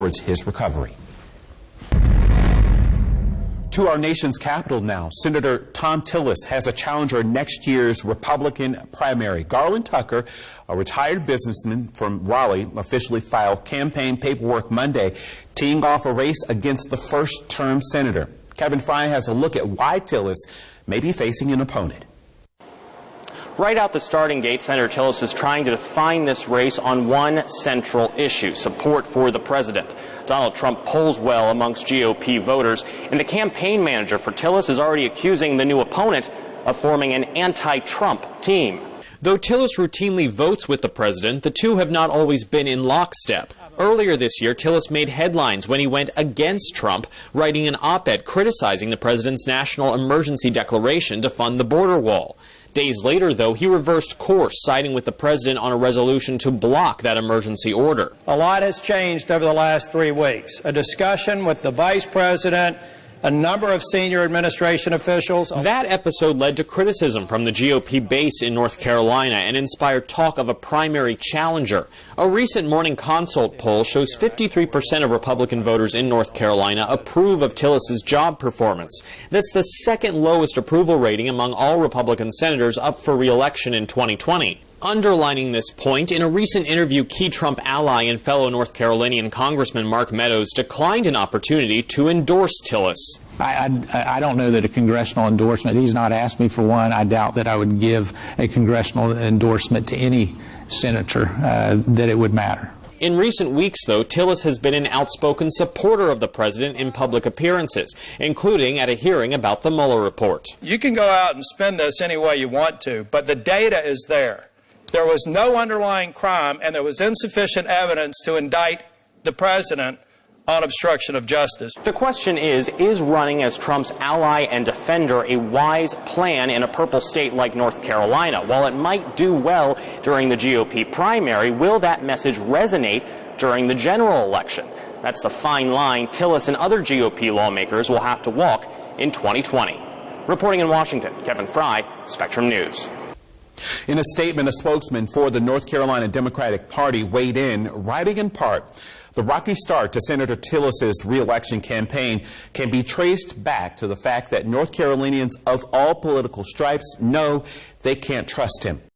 towards his recovery. To our nation's capital now, Senator Tom Tillis has a challenger in next year's Republican primary. Garland Tucker, a retired businessman from Raleigh, officially filed campaign paperwork Monday, teeing off a race against the first-term senator. Kevin Fry has a look at why Tillis may be facing an opponent. Right out the starting gate, Senator Tillis is trying to define this race on one central issue: support for the president. Donald Trump polls well amongst GOP voters, and the campaign manager for Tillis is already accusing the new opponent of forming an anti-Trump team. Though Tillis routinely votes with the president, the two have not always been in lockstep. Earlier this year, Tillis made headlines when he went against Trump, writing an op-ed criticizing the president's national emergency declaration to fund the border wall. Days later, though, he reversed course, siding with the president on a resolution to block that emergency order. A lot has changed over the last 3 weeks. A discussion with the vice president, a number of senior administration officials. That episode led to criticism from the GOP base in North Carolina and inspired talk of a primary challenger. A recent Morning Consult poll shows 53% of Republican voters in North Carolina approve of Tillis's job performance. That's the second lowest approval rating among all Republican senators up for re-election in 2020. Underlining this point, in a recent interview, key Trump ally and fellow North Carolinian Congressman Mark Meadows declined an opportunity to endorse Tillis. I don't know that a congressional endorsement, he's not asked me for one. I doubt that I would give a congressional endorsement to any senator that it would matter. In recent weeks, though, Tillis has been an outspoken supporter of the president in public appearances, including at a hearing about the Mueller report. You can go out and spin this any way you want to, but the data is there. There was no underlying crime, and there was insufficient evidence to indict the president on obstruction of justice. The question is running as Trump's ally and defender a wise plan in a purple state like North Carolina? While it might do well during the GOP primary, will that message resonate during the general election? That's the fine line Tillis and other GOP lawmakers will have to walk in 2020. Reporting in Washington, Kevin Fry, Spectrum News. In a statement, a spokesman for the North Carolina Democratic Party weighed in, writing in part, the rocky start to Senator Tillis's re-election campaign can be traced back to the fact that North Carolinians of all political stripes know they can't trust him.